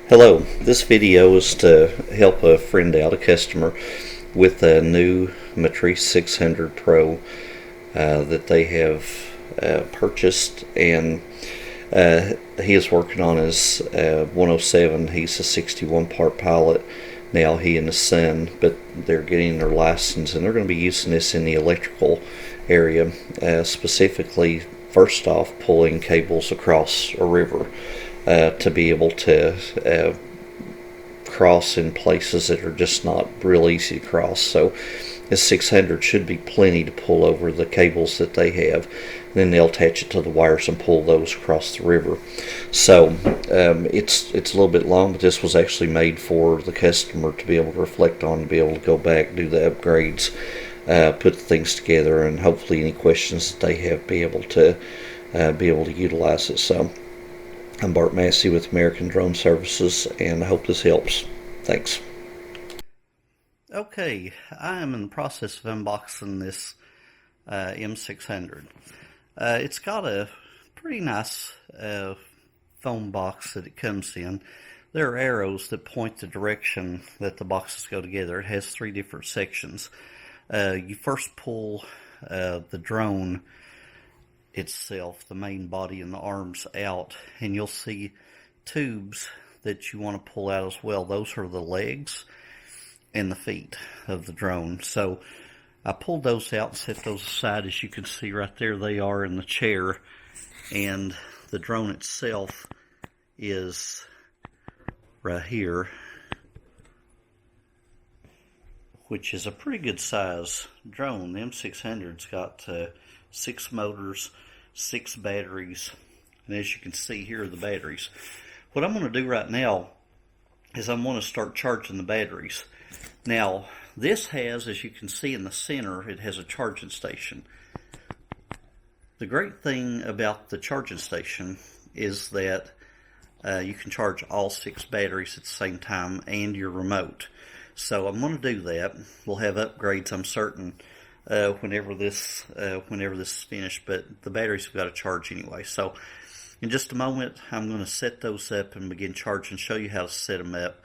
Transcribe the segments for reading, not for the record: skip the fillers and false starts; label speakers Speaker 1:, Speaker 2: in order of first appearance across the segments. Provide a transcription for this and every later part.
Speaker 1: Hello, this video is to help a friend out, a customer, with a new Matrice 600 Pro that they have purchased, and he is working on his 107. He's a 61 part pilot now, he and his son, but they're getting their license and they're going to be using this in the electrical area, specifically, first off, pulling cables across a river. To be able to cross in places that are just not real easy to cross. So this 600 should be plenty to pull over the cables that they have. Then they'll attach it to the wires and pull those across the river. So it's a little bit long, but this was actually made for the customer to be able to reflect on, to be able to go back, do the upgrades, put the things together, and hopefully any questions that they have be able to utilize it. So I'm Bart Massey with American Drone Services, and I hope this helps. Thanks.
Speaker 2: Okay, I am in the process of unboxing this M600. It's got a pretty nice foam box that it comes in. There are arrows that point the direction that the boxes go together. It has 3 different sections. You first pull the drone itself, the main body and the arms, out, and you'll see tubes that you want to pull out as well. Those are the legs and the feet of the drone. So I pulled those out and set those aside. As you can see right there, they are in the chair, and the drone itself is right here, which is a pretty good size drone. The M600's got 6 motors, 6 batteries, and as you can see, here are the batteries. What I'm going to do right now is I'm going to start charging the batteries. Now, this has, as you can see in the center, it has a charging station. The great thing about the charging station is that you can charge all 6 batteries at the same time and your remote. So I'm going to do that. We'll have upgrades, I'm certain, whenever this is finished, but the batteries have got to charge anyway. So in just a moment, I'm going to set those up and begin charging, show you how to set them up,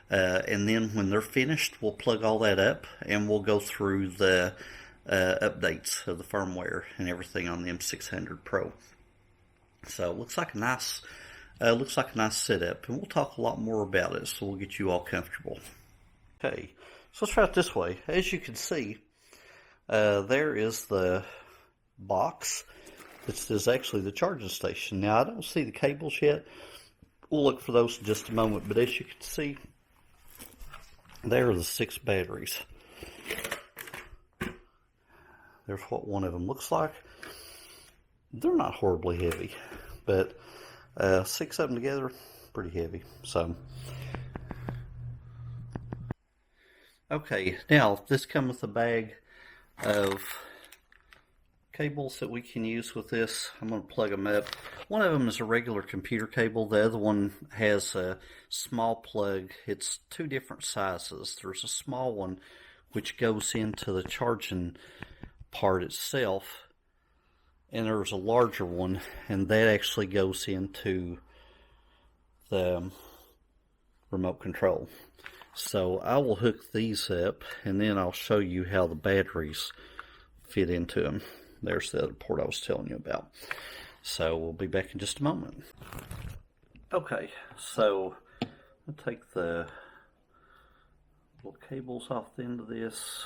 Speaker 2: and then when they're finished, we'll plug all that up and we'll go through the updates of the firmware and everything on the M600 Pro. So it looks like a nice setup, and we'll talk a lot more about it, so we'll get you all comfortable. Okay, so let's try it this way. As you can see, there is the box. This is actually the charging station. Now, I don't see the cables yet. We'll look for those in just a moment. But as you can see, there are the 6 batteries. There's what one of them looks like. They're not horribly heavy, but 6 of them together, pretty heavy. So, okay, now this comes with a bag of cables that we can use with this. I'm going to plug them up. One of them is a regular computer cable. The other one has a small plug. It's 2 different sizes. There's a small one which goes into the charging part itself, and there's a larger one, and that actually goes into the remote control. So I will hook these up, and then I'll show you how the batteries fit into them. There's the other port I was telling you about. So we'll be back in just a moment. Okay, so I'll take the little cables off the end of this.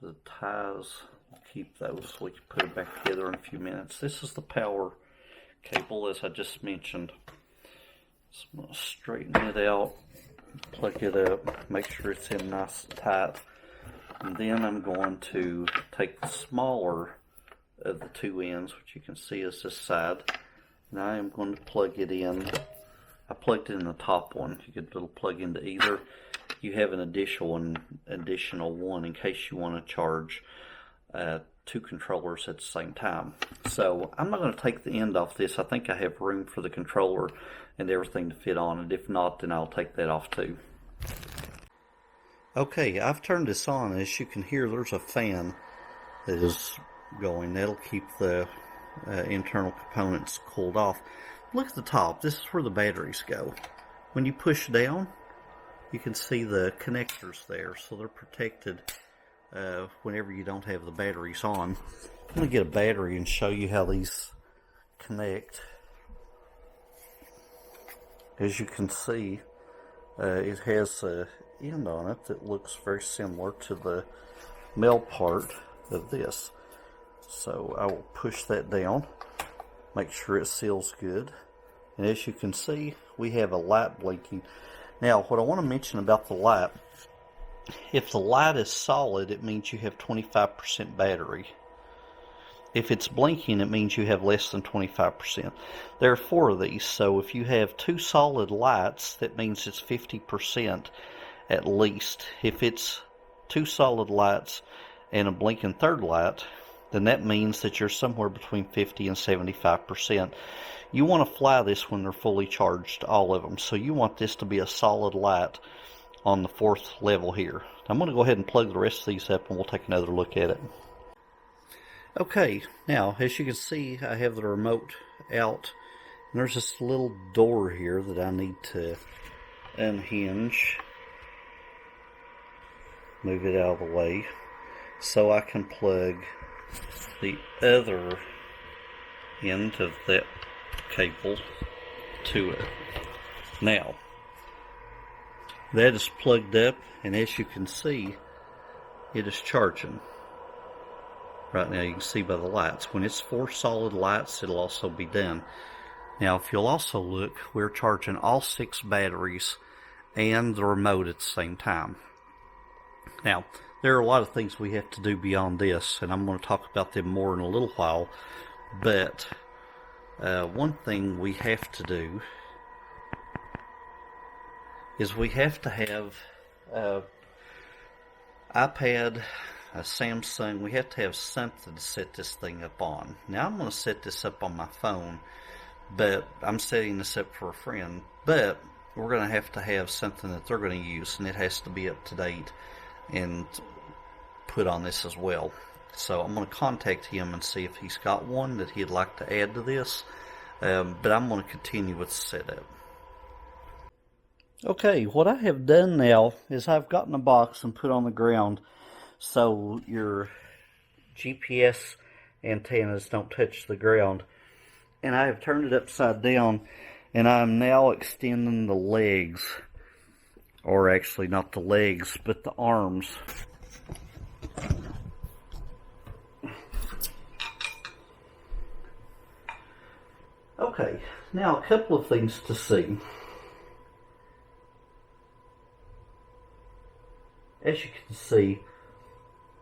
Speaker 2: The ties, I'll keep those so we can put it back together in a few minutes. This is the power cable, as I just mentioned. So I'm going to straighten it out, plug it up, make sure it's in nice and tight, and then I'm going to take the smaller of the 2 ends, which you can see is this side, and I am going to plug it in. I plugged it in the top one. You get a little plug into either. You have an additional one in case you want to charge 2 controllers at the same time. So I'm not going to take the end off this. I think I have room for the controller and everything to fit on, and if not, then I'll take that off too. Okay, I've turned this on. As you can hear, there's a fan that is going. That'll keep the internal components cooled off. Look at the top. This is where the batteries go. when you push down, you can see the connectors there, so they're protected whenever you don't have the batteries on. I'm going to get a battery and show you how these connect. As you can see, it has a end on it that looks very similar to the male part of this. So I will push that down, make sure it seals good, and as you can see, we have a light blinking. Now, what I want to mention about the light, if the light is solid, it means you have 25% battery. If it's blinking, it means you have less than 25%. There are 4 of these, so if you have 2 solid lights, that means it's 50% at least. If it's 2 solid lights and a blinking third light, then that means that you're somewhere between 50 and 75%. You want to fly this when they're fully charged, all of them. So you want this to be a solid light on the 4th level here. I'm going to go ahead and plug the rest of these up and we'll take another look at it. Okay, now as you can see, I have the remote out. And there's this little door here that I need to unhinge. Move it out of the way so I can plug the other end of that cable to it. Now, that is plugged up, and as you can see, it is charging. Right now you can see by the lights. When it's 4 solid lights, it'll also be done. Now, if you'll also look, we're charging all 6 batteries and the remote at the same time. Now, there are a lot of things we have to do beyond this, and I'm going to talk about them more in a little while, but one thing we have to do is we have to have iPad, a Samsung. We have to have something to set this thing up on. Now I'm going to set this up on my phone, but I'm setting this up for a friend, but we're going to have something that they're going to use, and it has to be up to date and put on this as well. So I'm going to contact him and see if he's got one that he'd like to add to this, but I'm going to continue with the setup. Okay, what I have done now is I've gotten a box and put on the ground so your GPS antennas don't touch the ground. And I have turned it upside down, and I'm now extending the legs, or actually not the legs, but the arms. Okay, now a couple of things to see. As you can see,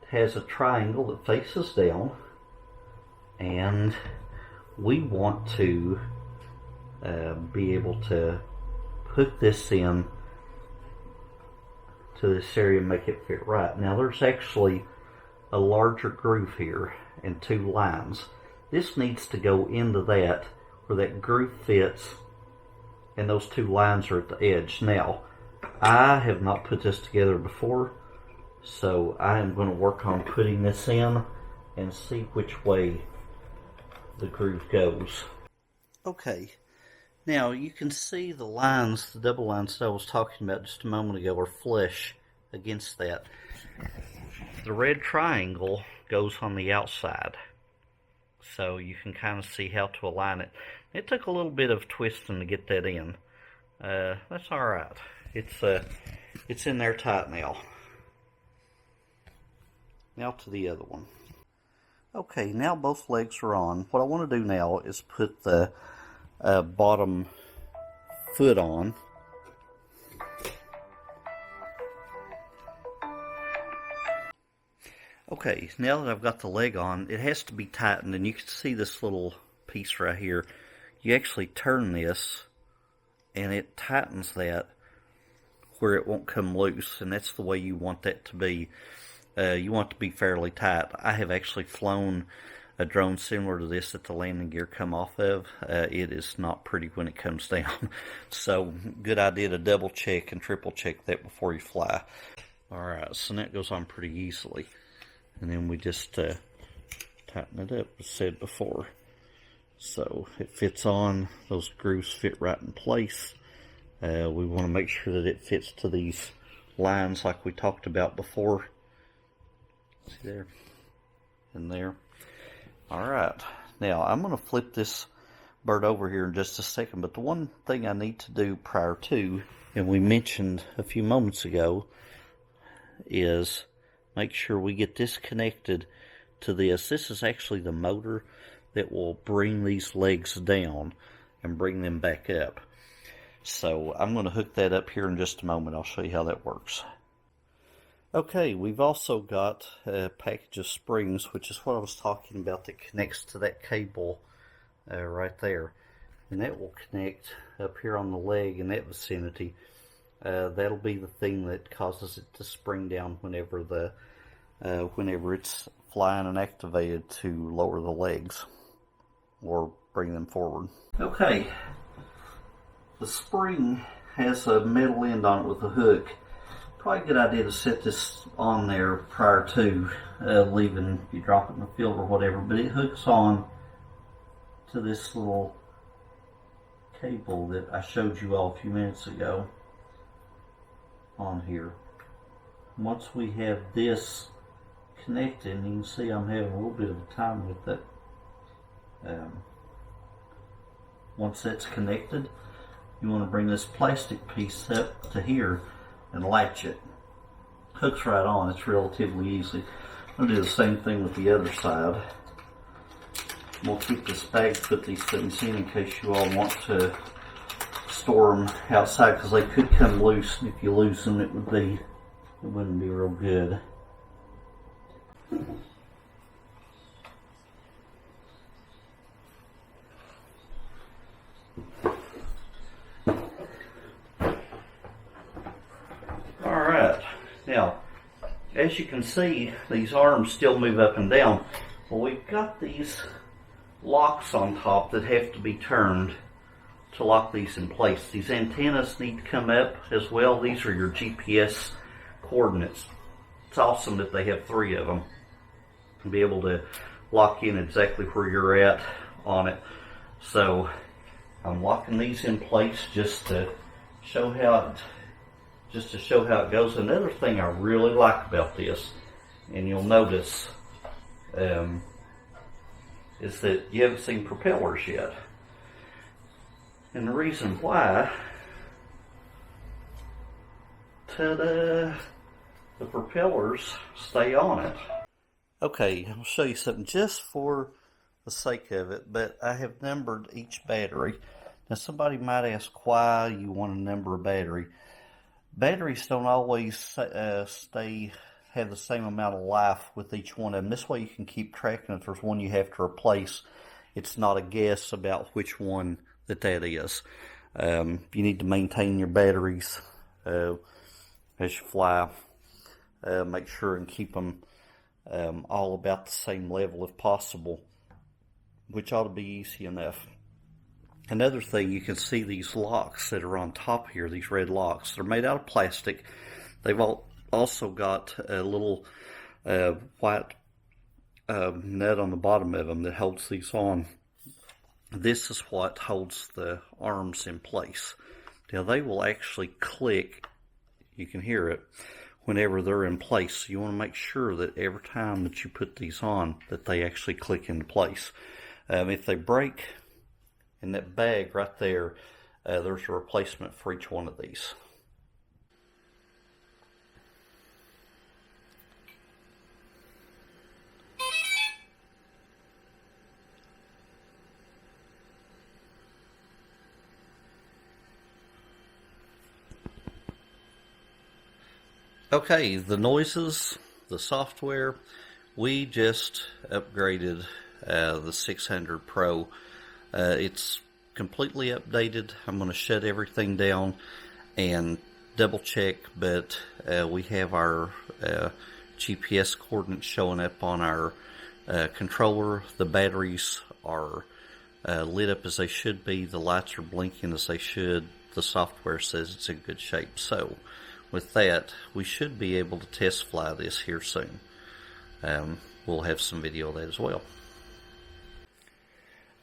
Speaker 2: it has a triangle that faces down, and we want to be able to put this in to this area and make it fit right. Now there's actually a larger groove here and 2 lines. This needs to go into that where that groove fits, and those 2 lines are at the edge. Now, I have not put this together before, so I am going to work on putting this in and see which way the groove goes. Okay, now you can see the lines, the double lines that I was talking about just a moment ago, are flush against that. The red triangle goes on the outside, so you can kind of see how to align it. It took a little bit of twisting to get that in. That's alright. It's in there tight now. Now to the other one. Okay, now both legs are on. What I want to do now is put the bottom foot on. Okay, now that I've got the leg on, it has to be tightened, and you can see this little piece right here. You actually turn this, and it tightens that where it won't come loose, and that's the way you want that to be. You want it to be fairly tight. I have actually flown a drone similar to this that the landing gear come off of. It is not pretty when it comes down. So, good idea to double check and triple check that before you fly. Alright, so that goes on pretty easily. And then we just tighten it up, as said before. So, it fits on. Those grooves fit right in place. We want to make sure that it fits to these lines like we talked about before. See there and there. Alright, now I'm going to flip this bird over here in just a second, but the one thing I need to do prior to, and we mentioned a few moments ago, is make sure we get this connected to this. This is actually the motor that will bring these legs down and bring them back up. So I'm going to hook that up here in just a moment. I'll show you how that works. Okay, we've also got a package of springs, which is what I was talking about, that connects to that cable right there. And that will connect up here on the leg in that vicinity. That'll be the thing that causes it to spring down whenever it's flying and activated to lower the legs or bring them forward. Okay, the spring has a metal end on it with a hook. Probably a good idea to set this on there prior to leaving. You drop it in the field or whatever, but it hooks on to this little cable that I showed you all a few minutes ago on here. Once we have this connected, and you can see I'm having a little bit of a time with it. Once that's connected, you want to bring this plastic piece up to here and latch it. Hooks right on. It's relatively easy. I'm going to do the same thing with the other side. We'll keep this bag, put these things in case you all want to store them outside, because they could come loose, and if you lose them, it wouldn't be real good. Alright, now as you can see, these arms still move up and down. Well, we've got these locks on top that have to be turned to lock these in place. These antennas need to come up as well. These are your GPS coordinates. It's awesome that they have 3 of them and be able to lock in exactly where you're at on it. So I'm locking these in place just to show how it goes. Another thing I really like about this, and you'll notice, is that you haven't seen propellers yet. And the reason why, ta-da, the propellers stay on it. Okay, I'll show you something just for the sake of it, but I have numbered each battery. Now somebody might ask why you want to number a battery. Batteries don't always have the same amount of life with each one of them. This way you can keep track, and if there's one you have to replace, it's not a guess about which one that is. You need to maintain your batteries as you fly. Make sure and keep them all about the same level if possible, which ought to be easy enough. Another thing, you can see these locks that are on top here, these red locks. They're made out of plastic. They've also got a little white nut on the bottom of them that holds these on. This is what holds the arms in place. Now they will actually click, you can hear it, whenever they're in place. So you want to make sure that every time that you put these on, that they actually click into place. If they break, in that bag right there, there's a replacement for each one of these. Okay, the noises, the software, we just upgraded the 600 Pro. It's completely updated. I'm going to shut everything down and double check, but we have our GPS coordinates showing up on our controller. The batteries are lit up as they should be. The lights are blinking as they should. The software says it's in good shape. So with that, we should be able to test fly this here soon. We'll have some video of that as well.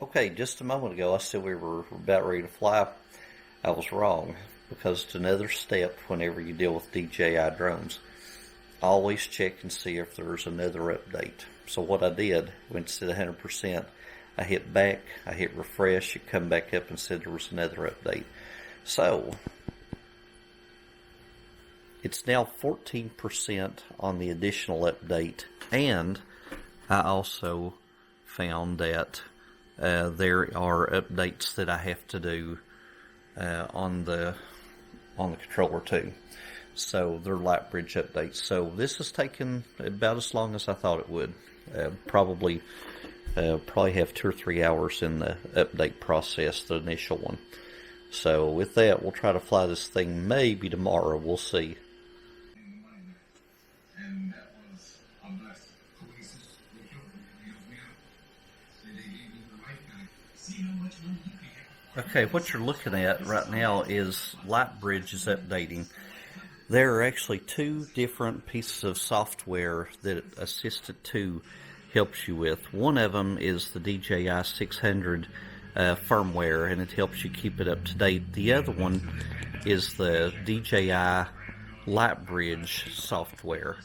Speaker 2: Okay, just a moment ago I said we were about ready to fly. I was wrong. because it's another step whenever you deal with DJI drones. Always check and see if there's another update. So what I did, when it said 100%, I hit back, I hit refresh, it come back up and said there was another update. So it's now 14% on the additional update, and I also found that there are updates that I have to do on the controller too. So they're light bridge updates. So this has taken about as long as I thought it would. Probably have 2 or 3 hours in the update process, the initial one. So with that, we'll try to fly this thing maybe tomorrow. We'll see. Okay, what you're looking at right now is Lightbridge is updating. There are actually 2 different pieces of software that Assistant 2 helps you with. One of them is the DJI 600 firmware, and it helps you keep it up to date. The other one is the DJI Lightbridge software.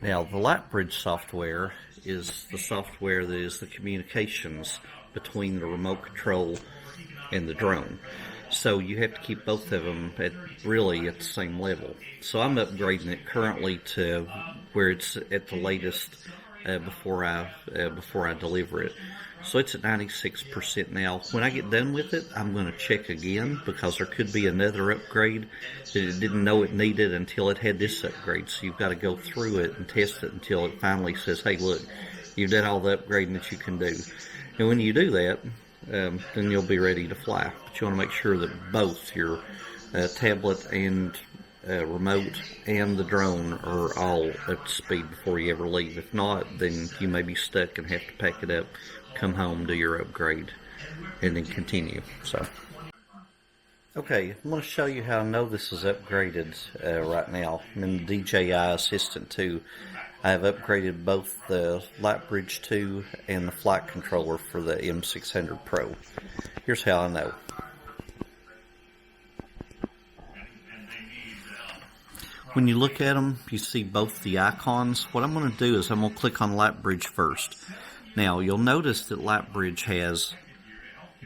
Speaker 2: Now, the Lightbridge software is the software that is the communications between the remote control and the drone. So you have to keep both of them at the same level. So I'm upgrading it currently to where it's at the latest before I deliver it. So it's at 96% now. When I get done with it, I'm going to check again, because there could be another upgrade that it didn't know it needed until it had this upgrade. So you've got to go through it and test it until it finally says, hey, look, you've done all the upgrading that you can do. And when you do that, then you'll be ready to fly. But you want to make sure that both your tablet and remote and the drone are all up to speed before you ever leave. If not, then you may be stuck and have to pack it up, come home, do your upgrade, and then continue. So, okay, I'm going to show you how I know this is upgraded right now. I'm in the DJI Assistant 2. I have upgraded both the Lightbridge 2 and the flight controller for the M600 Pro. Here's how I know. When you look at them, you see both the icons. What I'm going to do is I'm going to click on Lightbridge first. Now, you'll notice that Lightbridge has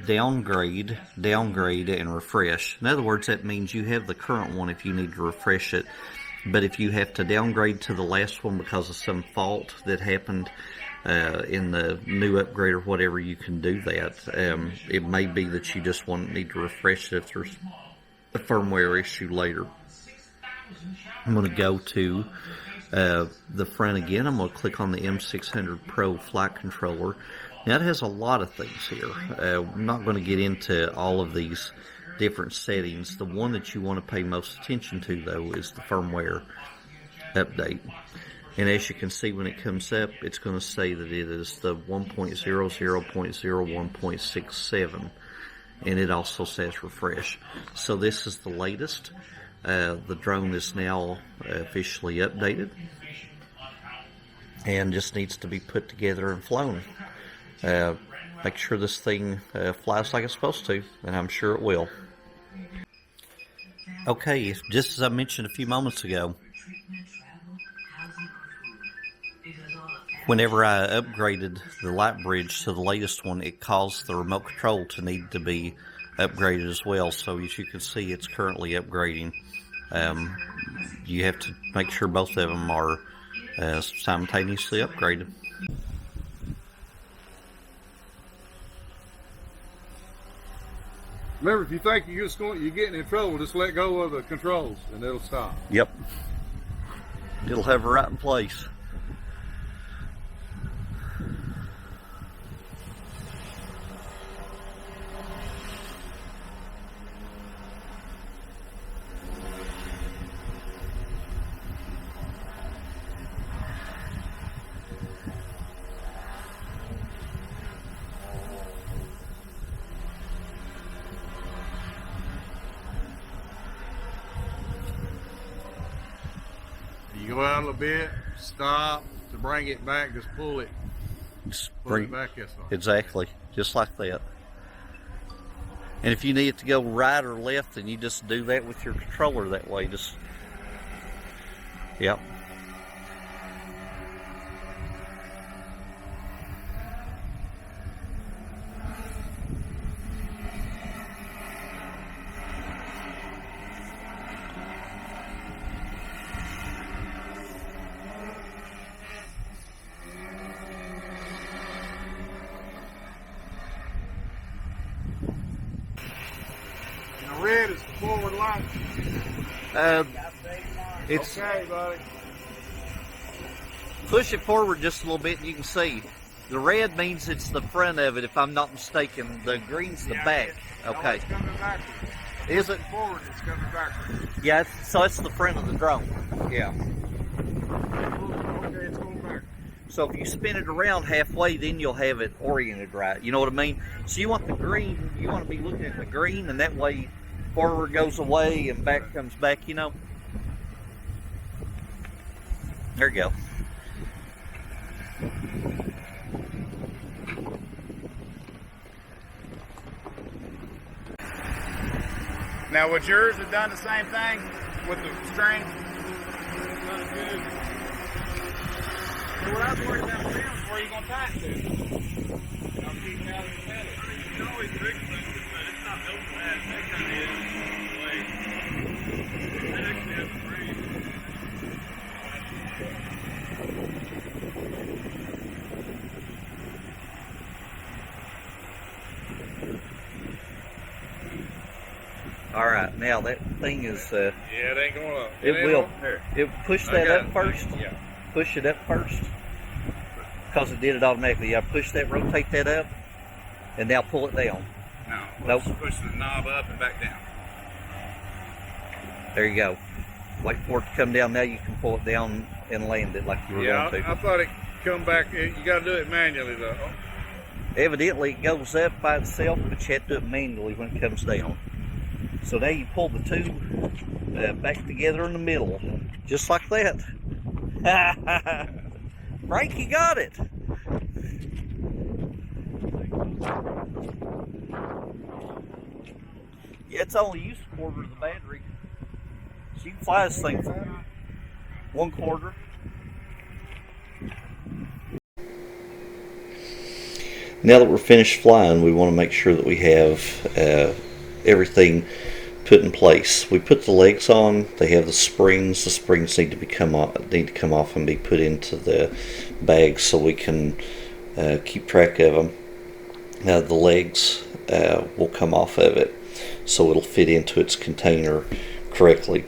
Speaker 2: downgrade, and refresh. In other words, that means you have the current one if you need to refresh it. But if you have to downgrade to the last one because of some fault that happened in the new upgrade or whatever, you can do that. It may be that you just need to refresh it if there's a firmware issue later. I'm going to go to the front again. I'm going to click on the M600 Pro flight controller. Now, it has a lot of things here. I'm not going to get into all of these different settings. The one that you want to pay most attention to, though, is the firmware update. And as you can see, when it comes up, it's going to say that it is the 1.00.01.67, and it also says refresh. So this is the latest. The drone is now officially updated and just needs to be put together and flown. Make sure this thing flies like it's supposed to, and I'm sure it will. Okay, just as I mentioned a few moments ago, whenever I upgraded the Lightbridge to the latest one, it caused the remote control to need to be upgraded as well. So as you can see, it's currently upgrading. You have to make sure both of them are simultaneously upgraded.
Speaker 3: Remember, if you think you're getting in trouble, just let go of the controls and it'll stop.
Speaker 2: Yep. It'll hover right in place.
Speaker 3: You go out a little bit, stop, to bring it back, just pull it.
Speaker 2: Just
Speaker 3: Pull it back this way.
Speaker 2: Exactly. Just like that. And if you need it to go right or left, then you just do that with your controller that way. Just, yep.
Speaker 3: Red is the forward light.
Speaker 2: It's
Speaker 3: Okay, buddy.
Speaker 2: push it forward just a little bit and you can see. The red means it's the front of it, if I'm not mistaken. The green's the back.
Speaker 3: No,
Speaker 2: Okay.
Speaker 3: it's coming backwards.
Speaker 2: Is it?
Speaker 3: Forward, it's coming backwards.
Speaker 2: Yeah, so it's the front of the drone. Yeah.
Speaker 3: Okay, it's going back.
Speaker 2: So if you spin it around halfway, then you'll have it oriented right. You know what I mean? So you want the green, you want to be looking at the green, and that way forward goes away and back comes back, you know? There you go.
Speaker 4: Now, would yours have done the same thing with the string?
Speaker 3: Not good.
Speaker 4: So what I was worried about now is where you going to tie it to.
Speaker 3: I'm keeping out of the pedal. You can always fix it, but it's not built for that. That kind of is the way. That actually has a frame.
Speaker 2: All right, now that thing is,
Speaker 3: Yeah, it ain't going up.
Speaker 2: it
Speaker 3: ain't
Speaker 2: will.
Speaker 3: on there.
Speaker 2: It push
Speaker 3: I
Speaker 2: that
Speaker 3: got
Speaker 2: up
Speaker 3: it.
Speaker 2: first.
Speaker 3: Yeah.
Speaker 2: Push it up first. Because it did it automatically. I push that, rotate that up, and now pull it down.
Speaker 4: No.
Speaker 2: Nope.
Speaker 4: Let's push the knob up and back down.
Speaker 2: There you go. Wait for it to come down. Now you can pull it down and land it like you were
Speaker 3: Yeah,
Speaker 2: going to.
Speaker 3: I thought it come back. You got to do it manually though.
Speaker 2: Evidently, it goes up by itself, but you have to do it manually when it comes down. So now you pull the two back together in the middle, just like that. Frank, you got it. Yeah, it's only used a quarter of the battery. So you can fly this thing for 1/4.
Speaker 1: Now that we're finished flying, we want to make sure that we have everything put in place. We put the legs on. They have the springs. The springs need to come off and be put into the bag so we can keep track of them. Now the legs will come off of it, so it'll fit into its container correctly.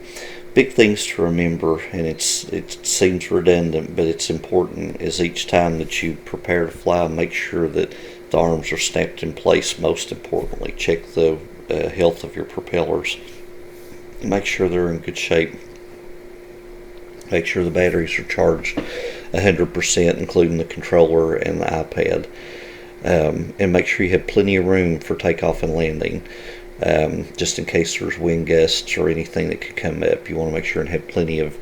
Speaker 1: Big things to remember, and it seems redundant, but it's important, is each time that you prepare to fly, make sure that the arms are snapped in place. Most importantly, check the health of your propellers. Make sure they're in good shape. Make sure the batteries are charged 100%, including the controller and the iPad. And make sure you have plenty of room for takeoff and landing. Just in case there's wind gusts or anything that could come up, you want to make sure and have plenty of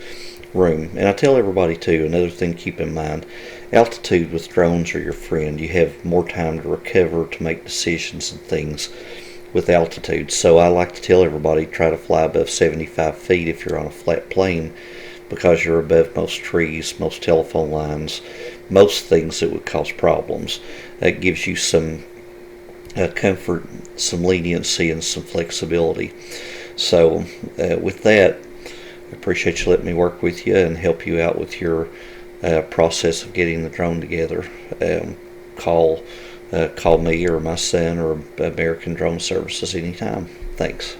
Speaker 1: room. And I tell everybody too, another thing to keep in mind, altitude with drones are your friend. You have more time to recover, to make decisions and things with altitude. So I like to tell everybody, try to fly above 75 feet if you're on a flat plane, because you're above most trees, most telephone lines, most things that would cause problems. That gives you some comfort, some leniency, and some flexibility. So with that, I appreciate you letting me work with you and help you out with your process of getting the drone together. Call me or my son or American Drone Services anytime. Thanks.